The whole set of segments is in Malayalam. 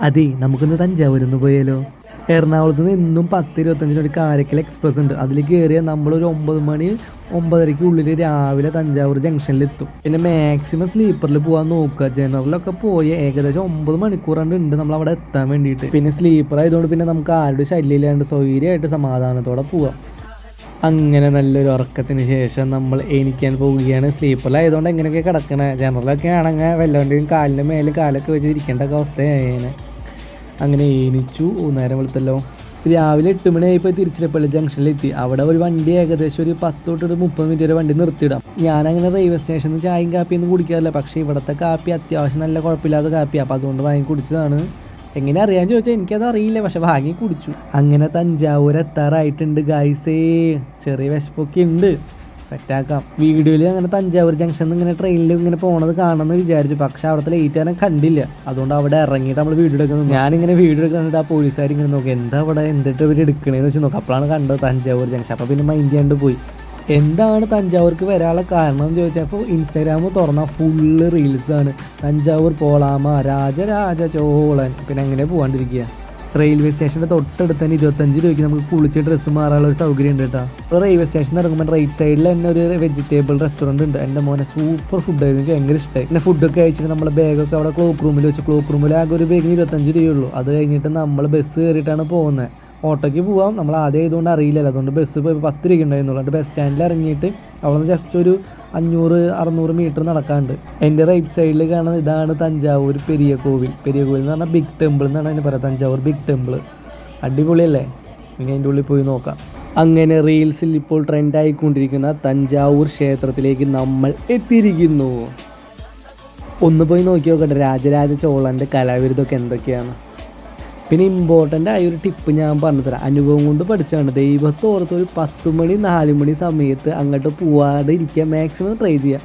അതെ, നമുക്കൊന്ന് തഞ്ചാവൂരൊന്ന് പോയാലോ? എറണാകുളത്ത് നിന്ന് ഇന്നും 10:25 ഒരു കാരക്കൽ എക്സ്പ്രസ് ഉണ്ട്. അതിൽ കയറിയാൽ നമ്മളൊരു 9 മണി 9:30 ഉള്ളിൽ രാവിലെ തഞ്ചാവൂർ ജംഗ്ഷനിലെത്തും. പിന്നെ മാക്സിമം സ്ലീപ്പറിൽ പോകാൻ നോക്കുക. ജനറലൊക്കെ പോയി ഏകദേശം 9 മണിക്കൂറാണ്ട് ഉണ്ട് നമ്മൾ അവിടെ എത്താൻ വേണ്ടിയിട്ട്. പിന്നെ സ്ലീപ്പർ ആയതുകൊണ്ട് പിന്നെ നമുക്ക് ആരുടെ ശല്യമില്ലാണ്ട് സ്വൈര്യമായിട്ട് സമാധാനത്തോടെ പോവാം. അങ്ങനെ നല്ലൊരു ഉറക്കത്തിന് ശേഷം നമ്മൾ എണീക്കാൻ പോവുകയാണ്. സ്ലീപ്പറിലായതുകൊണ്ട് എങ്ങനെയൊക്കെ കിടക്കണേ, ജനറലൊക്കെ ആണെങ്കിൽ വല്ലവൻ്റെയും കാലിൻ്റെ മേലെ കാലൊക്കെ വെച്ച് ഇരിക്കേണ്ട ഒക്കെ അവസ്ഥയായേനെ. അങ്ങനെ എണീച്ചു. നേരം വെളുത്തല്ലോ. രാവിലെ 8 മണിയായപ്പോൾ തിരുച്ചിറപ്പള്ളി ജംഗ്ഷനിലെത്തി. അവിടെ ഒരു വണ്ടി ഏകദേശം ഒരു 10 തൊട്ട് 30 മിനിറ്റ് വരെ വണ്ടി നിർത്തിയിടാം. ഞാനങ്ങനെ റെയിൽവേ സ്റ്റേഷനിൽ ചായയും കാപ്പിയൊന്നും കുടിക്കാറില്ല. പക്ഷേ ഇവിടുത്തെ കാപ്പി അത്യാവശ്യം നല്ല കുഴപ്പമില്ലാത്ത കാപ്പിയാണ്. അപ്പോൾ അതുകൊണ്ട് വാങ്ങി കുടിച്ചതാണ്. എങ്ങനെ അറിയാമെന്ന് ചോദിച്ചാൽ എനിക്കത് അറിയില്ല, പക്ഷെ വാങ്ങി കുടിച്ചു. അങ്ങനെ തഞ്ചാവൂർ എത്താറായിട്ടുണ്ട് ഗായ്സേ. ചെറിയ വിശപ്പൊക്കെ ഉണ്ട്, സെറ്റാക്കാം. വീഡിയോയിൽ അങ്ങനെ തഞ്ചാവൂർ ജംഗ്ഷനിൽ ഇങ്ങനെ ട്രെയിനിൽ ഇങ്ങനെ പോണത് കാണണമെന്ന് വിചാരിച്ചു. പക്ഷെ അവിടുത്തെ ലേറ്റ് ആകാൻ കണ്ടില്ല. അതുകൊണ്ട് അവിടെ ഇറങ്ങിയിട്ട് നമ്മൾ വീഡിയോ എടുക്കുന്നത്. ഞാനിങ്ങനെ വീഡിയോ എടുക്കുന്നുണ്ട്. ആ പോലീസുകാർ ഇങ്ങനെ നോക്കി എന്താ അവിടെ എന്തിട്ട് ഇവർ എടുക്കണേന്ന് വെച്ച് നോക്കാം. അപ്പോഴാണ് കണ്ടത് തഞ്ചാവൂർ ജംഗ്ഷൻ. അപ്പോൾ പിന്നെ മൈൻഡ് ചെയ്യാണ്ട് പോയി. എന്താണ് തഞ്ചാവൂർക്ക് വരാനുള്ള കാരണം എന്ന് ചോദിച്ചപ്പോൾ ഇൻസ്റ്റാഗ്രാം തുറന്നാൽ ഫുള്ള് റീൽസാണ്. തഞ്ചാവൂർ പോളാമ രാജരാജ ചോളൻ. പിന്നെ എങ്ങനെ പോകാണ്ടിരിക്കുക. റെയിൽവേ സ്റ്റേഷൻ്റെ തൊട്ടടുത്ത് തന്നെ 25 രൂപയ്ക്ക് നമുക്ക് കുളിച്ച് ഡ്രസ്സ് മാറാനുള്ള ഒരു സൗകര്യം ഉണ്ട് കേട്ടോ. ഇപ്പോൾ റെയിൽവേ സ്റ്റേഷനിൽ ഇറങ്ങുമ്പോൾ റൈറ്റ് സൈഡിൽ തന്നെ ഒരു വെജിറ്റബിൾ റെസ്റ്റോറൻറ്റ് ഉണ്ട്. എൻ്റെ മോനെ സൂപ്പർ ഫുഡായിരുന്നു, എനിക്ക് ഭയങ്കര ഇഷ്ടമായി. പിന്നെ ഫുഡൊക്കെ കഴിച്ചിട്ട് നമ്മളെ ബാഗൊക്കെ അവിടെ ക്ലോക്ക് റൂമിൽ വെച്ച്, ക്ലോക്ക് റൂമിൽ ആകെ ഒരു ബാഗിന് 25 രൂപയുള്ളൂ. അത് കഴിഞ്ഞിട്ട് നമ്മൾ ബസ് കയറിയിട്ടാണ് പോകുന്നത്. ഓട്ടോയ്ക്ക് പോകാം, നമ്മൾ ആദ്യം ആയതുകൊണ്ട് അറിയില്ലല്ലോ. അതുകൊണ്ട് ബസ് പോയി 10 രൂപയ്ക്ക് ഉണ്ടായിരുന്നുള്ളൂ. എന്നിട്ട് ബസ് സ്റ്റാൻഡിൽ ഇറങ്ങിയിട്ട് അവിടെ നിന്ന് ജസ്റ്റ് ഒരു 500-600 മീറ്റർ നടക്കാണ്ട്. എൻ്റെ റൈറ്റ് സൈഡിൽ കാണുന്നത് ഇതാണ് തഞ്ചാവൂർ പെരിയ കോവിൽ. പെരിയ കോവിൽ എന്ന് പറഞ്ഞാൽ ബിഗ് ടെമ്പിൾ എന്നാണ് അതിന് പറയുക. തഞ്ചാവൂർ ബിഗ് ടെമ്പിൾ അടിപൊളിയല്ലേ? ഇനി അതിൻ്റെ ഉള്ളിൽ പോയി നോക്കാം. അങ്ങനെ റീൽസിൽ ഇപ്പോൾ ട്രെൻഡായിക്കൊണ്ടിരിക്കുന്ന തഞ്ചാവൂർ ക്ഷേത്രത്തിലേക്ക് നമ്മൾ എത്തിയിരിക്കുന്നു. ഒന്ന് പോയി നോക്കി നോക്കട്ടെ രാജരാജ ചോളൻ്റെ കലാവിരുദ്ധമൊക്കെ എന്തൊക്കെയാണ്. പിന്നെ ഇമ്പോർട്ടൻ്റ് ആയ ഒരു ടിപ്പ് ഞാൻ പറഞ്ഞു തരാം, അനുഭവം കൊണ്ട് പഠിച്ചാണ്. ദൈവത്തോർത്ത് ഒരു 10 മണി 4 മണി സമയത്ത് അങ്ങോട്ട് പോവാതെ ഇരിക്കാൻ മാക്സിമം ട്രൈ ചെയ്യുക.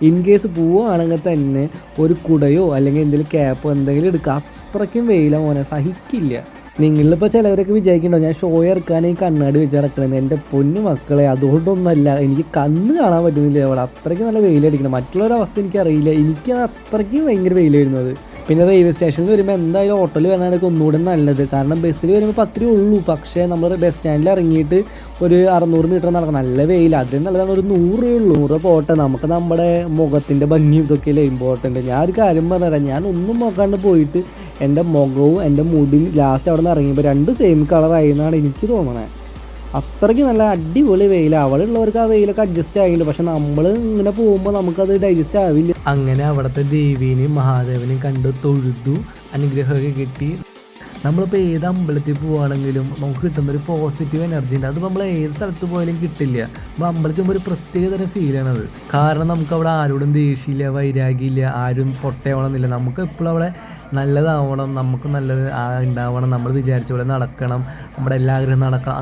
ഇൻ കേസ് പോവുകയാണെങ്കിൽ തന്നെ ഒരു കുടയോ അല്ലെങ്കിൽ എന്തെങ്കിലും ക്യാപ്പോ എന്തെങ്കിലും എടുക്കുക. അത്രയ്ക്കും വെയില മോനെ, സഹിക്കില്ല. നിങ്ങളിപ്പോൾ ചിലവരൊക്കെ വിചാരിക്കണ്ടോ ഞാൻ ഷോ ഇറക്കാൻ ഈ കണ്ണാടി വെച്ച് ഇറക്കണമെന്ന്. എൻ്റെ പൊന്നു മക്കളെ, അതുകൊണ്ടൊന്നുമല്ല. എനിക്ക് കണ്ണ് കാണാൻ പറ്റുന്നില്ല അവിടെ, അത്രയ്ക്ക് നല്ല വെയിലടിക്കണം. മറ്റുള്ളൊരവസ്ഥ എനിക്കറിയില്ല, എനിക്ക് അത്രയ്ക്കും ഭയങ്കര വെയിൽ വരുന്നത്. പിന്നെ റെയിൽവേ സ്റ്റേഷനിൽ വരുമ്പോൾ എന്തായാലും ഓട്ടോയിൽ വരാനൊക്കെ ഒന്നുകൂടെ നല്ലത്. കാരണം ബസ്സിൽ വരുമ്പോൾ 10 രൂപ ഉള്ളൂ. പക്ഷേ നമ്മൾ ബസ് സ്റ്റാൻഡിൽ ഇറങ്ങിയിട്ട് ഒരു 600 മീറ്റർ നടക്കണം. നല്ല വെയിൽ. അതിന് നല്ലതാണ് ഒരു 100 രൂപയുള്ളൂ. 100 പോട്ടെ, നമുക്ക് നമ്മുടെ മുഖത്തിൻ്റെ ഭംഗിയും ഇതൊക്കെയല്ലേ ഇമ്പോർട്ടൻ്റ്. ഞാൻ ഒരു കാര്യം പറഞ്ഞുതരാം, ഞാൻ ഒന്നും നോക്കാണ്ട് പോയിട്ട് എൻ്റെ മുഖവും എൻ്റെ മുടിയും ലാസ്റ്റ് അവിടെ നിന്ന് ഇറങ്ങിയപ്പോൾ 2 സെയിം കളറായി എന്നാണ് എനിക്ക് തോന്നണേ. അത്രയ്ക്ക് നല്ല അടിപൊളി വെയിൽ. അവിടെ ഉള്ളവർക്ക് ആ വെയിലൊക്കെ അഡ്ജസ്റ്റ് ആയിട്ടുണ്ട്. പക്ഷെ നമ്മൾ ഇങ്ങനെ പോകുമ്പോൾ നമുക്കത് ഡൈജസ്റ്റ് ആവില്ല. അങ്ങനെ അവിടുത്തെ ദേവീനെയും മഹാദേവനെയും കണ്ട് തൊഴുതു അനുഗ്രഹമൊക്കെ കിട്ടി. നമ്മളിപ്പോൾ ഏത് അമ്പലത്തിൽ പോവുകയാണെങ്കിലും നമുക്ക് കിട്ടുന്നൊരു പോസിറ്റീവ് എനർജി ഉണ്ട്. അത് നമ്മൾ ഏത് സ്ഥലത്ത് പോയാലും കിട്ടില്ല. അപ്പോൾ അമ്പലത്തിൽ ഒരു പ്രത്യേക തരം ഫീലാണത്. കാരണം നമുക്ക് അവിടെ ആരോടും ദേഷ്യമില്ല, വൈരാഗ്യമില്ല, ആരും പൊട്ടയാവണമെന്നില്ല. നമുക്ക് എപ്പോഴും അവിടെ നല്ലതാവണം, നമുക്ക് നല്ലത് ഉണ്ടാവണം, നമ്മൾ വിചാരിച്ച പോലെ നടക്കണം, നമ്മുടെ എല്ലാ ആഗ്രഹം നടക്കണം.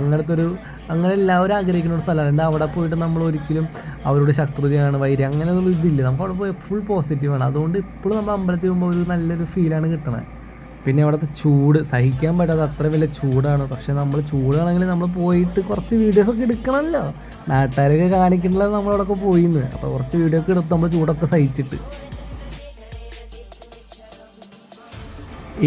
അങ്ങനെ എല്ലാവരും ആഗ്രഹിക്കുന്ന ഒരു സ്ഥലമാണ്. അവിടെ പോയിട്ട് നമ്മൾ ഒരിക്കലും അവരോട് ശത്രുതയാണ്, വൈര്യം അങ്ങനെയൊന്നും ഇതില്ല. നമുക്ക് അവിടെ പോയി ഫുൾ പോസിറ്റീവാണ്. അതുകൊണ്ട് ഇപ്പോഴും നമ്മൾ അമ്പലത്തിൽ പോകുമ്പോൾ ഒരു നല്ലൊരു ഫീലാണ് കിട്ടുന്നത്. പിന്നെ അവിടുത്തെ ചൂട് സഹിക്കാൻ പറ്റാതെ അത്ര വലിയ ചൂടാണ്. പക്ഷേ നമ്മൾ ചൂടാണെങ്കിൽ നമ്മൾ പോയിട്ട് കുറച്ച് വീഡിയോസൊക്കെ എടുക്കണമല്ലോ. നാട്ടുകാരൊക്കെ കാണിക്കണല്ലോ നമ്മളവിടെയൊക്കെ പോയിന്ന്. അപ്പോൾ കുറച്ച് വീഡിയോ ഒക്കെ എടുത്ത് നമ്മൾ ചൂടൊക്കെ സഹിച്ചിട്ട്.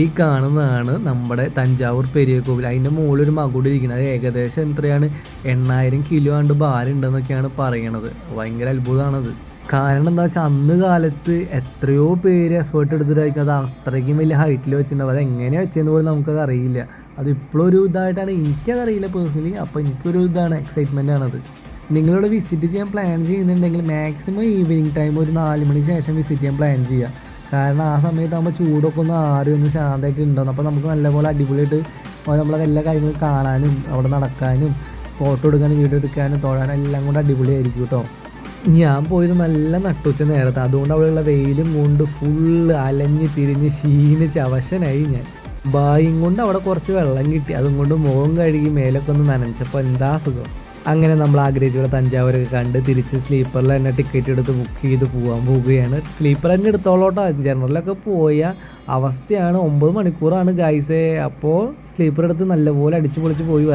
ഈ കാണുന്നതാണ് നമ്മുടെ തഞ്ചാവൂർ പെരിയ കോവിൽ. അതിൻ്റെ മുകളിലൊരു മകുടി ഇരിക്കുന്നത്. അത് ഏകദേശം എത്രയാണ് 8000 കിലോ ആണ്ട് ഭാരമുണ്ടെന്നൊക്കെയാണ് പറയണത്. ഭയങ്കര അത്ഭുതമാണത്. കാരണം എന്താ വെച്ചാൽ അന്ന് കാലത്ത് എത്രയോ പേര് എഫേർട്ട് എടുത്തിട്ടായിരിക്കും അത് അത്രയ്ക്കും വലിയ ഹൈറ്റിൽ വെച്ചിട്ടുണ്ടാവും. അത് എങ്ങനെയാണ് വെച്ചതെന്ന് പോലും നമുക്കത് അറിയില്ല. അത് ഇപ്പോഴും ഒരു ഇതായിട്ടാണ്, എനിക്കതറിയില്ല പേഴ്സണലി. അപ്പോൾ എനിക്കൊരു ഇതാണ്, എക്സൈറ്റ്മെൻ്റ് ആണത്. നിങ്ങളിവിടെ വിസിറ്റ് ചെയ്യാൻ പ്ലാൻ ചെയ്യുന്നുണ്ടെങ്കിൽ മാക്സിമം ഈവനിങ് ടൈം ഒരു 4 മണിക്ക് ശേഷം വിസിറ്റ് ചെയ്യാൻ പ്ലാൻ ചെയ്യുക. കാരണം ആ സമയത്താകുമ്പോൾ ചൂടൊക്കെ ഒന്ന് ശാന്തമായിട്ട് ഉണ്ടാകും. അപ്പോൾ നമുക്ക് നല്ലപോലെ അടിപൊളിയായിട്ട് നമ്മളെ എല്ലാ കാര്യങ്ങളും കാണാനും അവിടെ നടക്കാനും ഫോട്ടോ എടുക്കാനും വീഡിയോ എടുക്കാനും തൊഴാനും എല്ലാം കൊണ്ട് അടിപൊളിയായിരിക്കും കേട്ടോ. ഞാൻ പോയത് നല്ല നട്ടുച്ച നേരത്തെ. അതുകൊണ്ട് അവിടെയുള്ള വെയിലും കൊണ്ട് ഫുള്ള് അലഞ്ഞ് തിരിഞ്ഞ് ക്ഷീണിച്ച് അവശനായി ഞാൻ. ബായും കൊണ്ട് അവിടെ കുറച്ച് വെള്ളം കിട്ടി. അതും കൊണ്ട് മുഖം കഴുകി മേലൊക്കെ ഒന്ന് നനച്ചപ്പോൾ എന്താ സുഖം. അങ്ങനെ നമ്മൾ ആഗ്രഹിച്ചുള്ള തഞ്ചാവൂരൊക്കെ കണ്ട് തിരിച്ച് സ്ലീപ്പറിൽ തന്നെ ടിക്കറ്റ് എടുത്ത് ബുക്ക് ചെയ്ത് പോവുകയാണ്. സ്ലീപ്പർ തന്നെ എടുത്തോളോട്ടോ. ജനറലൊക്കെ പോയ അവസ്ഥയാണ്. 9 മണിക്കൂറാണ് ഗൈസേ. അപ്പോൾ സ്ലീപ്പർ എടുത്ത് നല്ലപോലെ അടിച്ച് പൊളിച്ച് പോയി.